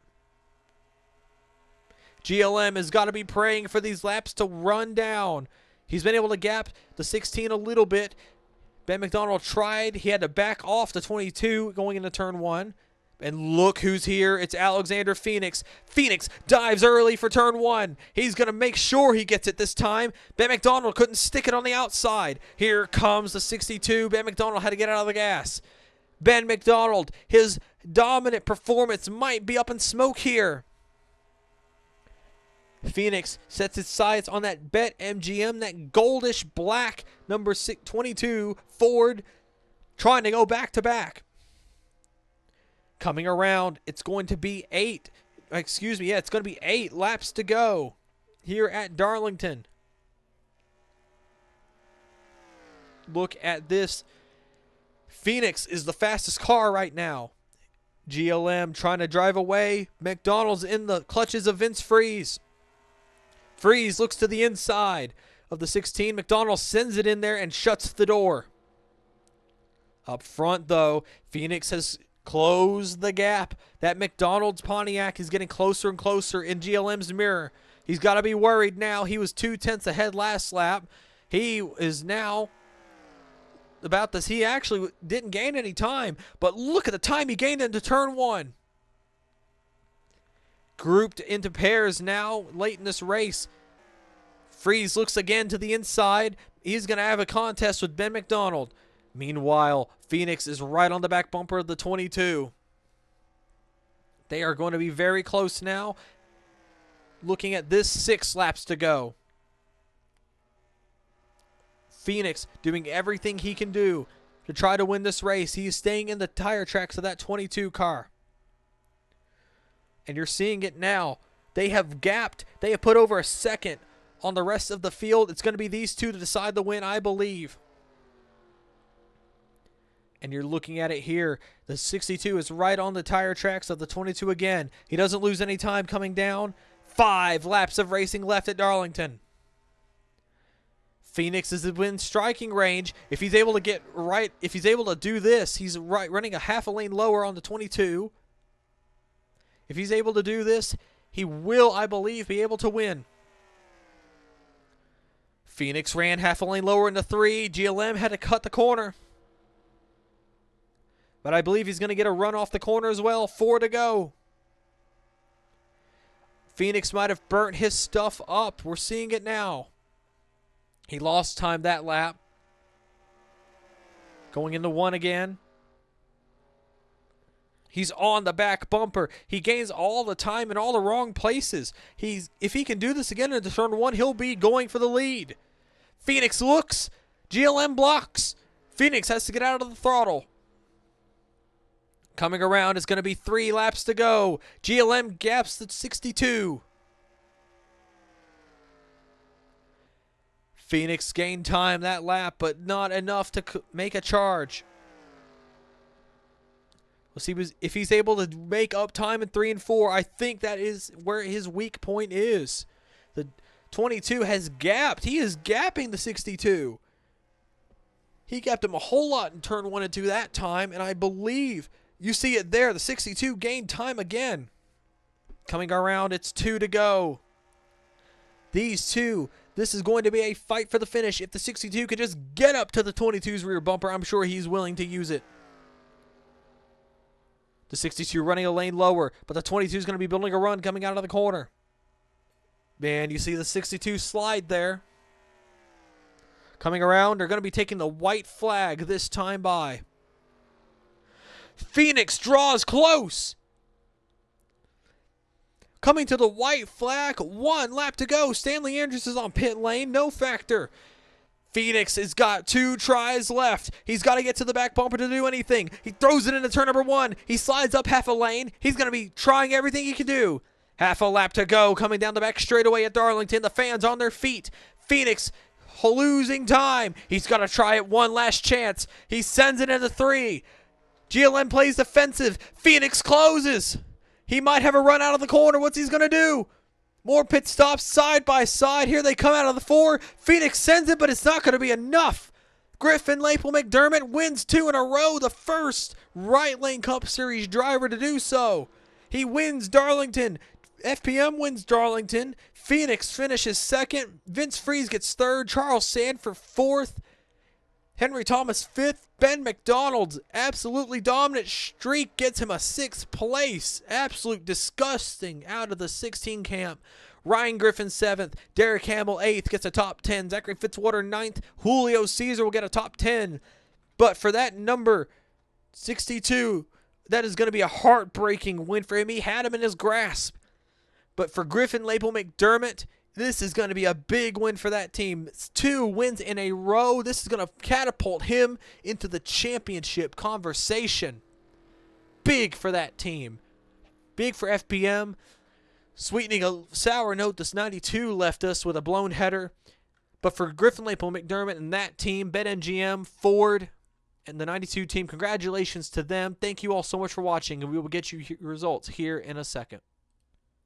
GLM has got to be praying for these laps to run down. He's been able to gap the 16 a little bit. Ben McDonald tried. He had to back off the 22 going into turn 1. And look who's here. It's Alexander Phoenix. Phoenix dives early for turn 1. He's going to make sure he gets it this time. Ben McDonald couldn't stick it on the outside. Here comes the 62. Ben McDonald had to get out of the gas. Ben McDonald, his dominant performance might be up in smoke here. Phoenix sets its sights on that Bet MGM, that goldish black number 22 Ford, trying to go back to back. Coming around, it's going to be 8 laps to go here at Darlington. Look at this. Phoenix is the fastest car right now. GLM trying to drive away. McDonald's in the clutches of Vince Freeze. Freeze looks to the inside of the 16. McDonald sends it in there and shuts the door. Up front, though, Phoenix has closed the gap. That McDonald's Pontiac is getting closer and closer in GLM's mirror. He's got to be worried now. He was 2/10 ahead last lap. He is now about this. He actually didn't gain any time, but look at the time he gained into turn 1. Grouped into pairs now late in this race. Freeze looks again to the inside. He's going to have a contest with Ben McDonald. Meanwhile, Phoenix is right on the back bumper of the 22. They are going to be very close now. Looking at this, 6 laps to go. Phoenix doing everything he can do to try to win this race. He is staying in the tire tracks of that 22 car. And you're seeing it now. They have gapped. They have put over a second on the rest of the field. It's going to be these two to decide the win, I believe. And you're looking at it here. The 62 is right on the tire tracks of the 22 again. He doesn't lose any time coming down. 5 laps of racing left at Darlington. Phoenix is within striking range. If he's able to get right, if he's able to do this, he's running a half a lane lower on the 22. If he's able to do this, he will, I believe, be able to win. Phoenix ran half a lane lower into 3. GLM had to cut the corner. But I believe he's going to get a run off the corner as well. 4 to go. Phoenix might have burnt his stuff up. We're seeing it now. He lost time that lap. Going into 1 again. He's on the back bumper. He gains all the time in all the wrong places. If he can do this again into turn 1, he'll be going for the lead. Phoenix looks. GLM blocks. Phoenix has to get out of the throttle. Coming around is going to be 3 laps to go. GLM gaps the 62. Phoenix gained time that lap, but not enough to make a charge. We'll see if he's able to make up time in 3 and 4. I think that is where his weak point is. The 22 has gapped. He is gapping the 62. He gapped him a whole lot in turn 1 and 2 that time, and I believe you see it there. The 62 gained time again. Coming around, it's 2 to go. These two, this is going to be a fight for the finish. If the 62 could just get up to the 22's rear bumper, I'm sure he's willing to use it. The 62 running a lane lower, but the 22 is going to be building a run coming out of the corner. Man, you see the 62 slide there. Coming around, they're going to be taking the white flag this time by. Phoenix draws close. Coming to the white flag, 1 lap to go. Stanley Andrews is on pit lane, no factor. Phoenix has got 2 tries left. He's got to get to the back bumper to do anything. He throws it into turn number 1. He slides up half a lane. He's going to be trying everything he can do. Half a lap to go. Coming down the back straightaway at Darlington. The fans on their feet. Phoenix losing time. He's got to try it one last chance. He sends it into 3. GLM plays defensive. Phoenix closes. He might have a run out of the corner. What's he going to do? More pit stops side by side. Here they come out of the 4. Phoenix sends it, but it's not going to be enough. Griffin Laple McDermott wins 2 in a row, the first Right Lane Cup Series driver to do so. He wins Darlington. FPM wins Darlington. Phoenix finishes second. Vince Freeze gets third. Charles Sanford fourth. Henry Thomas fifth. Ben McDonald's absolutely dominant streak gets him a 6th place. Absolute disgusting out of the 16 camp. Ryan Griffin 7th. Derek Campbell 8th gets a top 10. Zachary Fitzwater 9th. Julio Caesar will get a top 10. But for that number 62, that is going to be a heartbreaking win for him. He had him in his grasp. But for Griffin Laple McDermott, this is going to be a big win for that team. It's 2 wins in a row. This is going to catapult him into the championship conversation. Big for that team. Big for FPM. Sweetening a sour note, this 92 left us with a blown header. But for Griffin Laple McDermott and that team, BetMGM, Ford, and the 92 team, congratulations to them. Thank you all so much for watching, and we will get you results here in a second.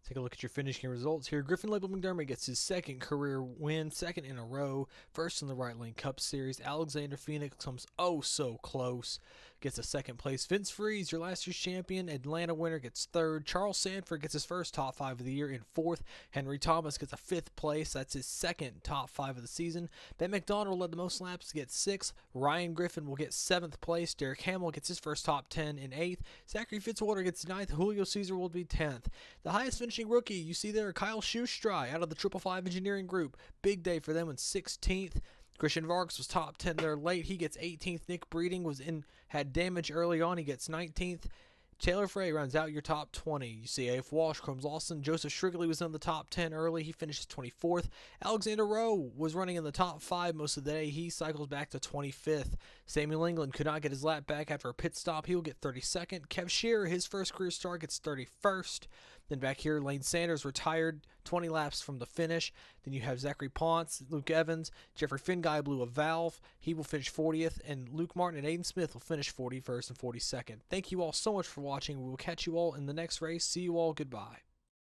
Take a look at your finishing results here. Griffin Laple McDermott gets his 2nd career win, 2nd in a row, 1st in the Right Lane Cup Series. Alexander Phoenix comes oh so close, gets a 2nd place. Vince Freeze, your last year's champion, Atlanta winner, gets 3rd. Charles Sanford gets his first top 5 of the year in 4th. Henry Thomas gets a 5th place. That's his 2nd top 5 of the season. Ben McDonald led the most laps, gets 6th. Ryan Griffin will get 7th place. Derek Hamill gets his first top 10 in 8th. Zachary Fitzwater gets 9th. Julio Caesar will be 10th. The highest finishing rookie you see there, Kyle Schustry out of the 555 Engineering Group. Big day for them in 16th. Christian Vargas was top 10 there late. He gets 18th. Nick Breeding had damage early on. He gets 19th. Taylor Frey rounds out your top 20. You see A.F. Walsh, Crumbs Lawson. Joseph Shrigley was in the top 10 early. He finishes 24th. Alexander Rowe was running in the top 5 most of the day. He cycles back to 25th. Samuel England could not get his lap back after a pit stop. He will get 32nd. Kev Shearer, his first career start, gets 31st. Then back here, Lane Sanders retired 20 laps from the finish. Then you have Zachary Ponce, Luke Evans, Jeffrey Finguy blew a valve. He will finish 40th. And Luke Martin and Aiden Smith will finish 41st and 42nd. Thank you all so much for watching. We will catch you all in the next race. See you all. Goodbye.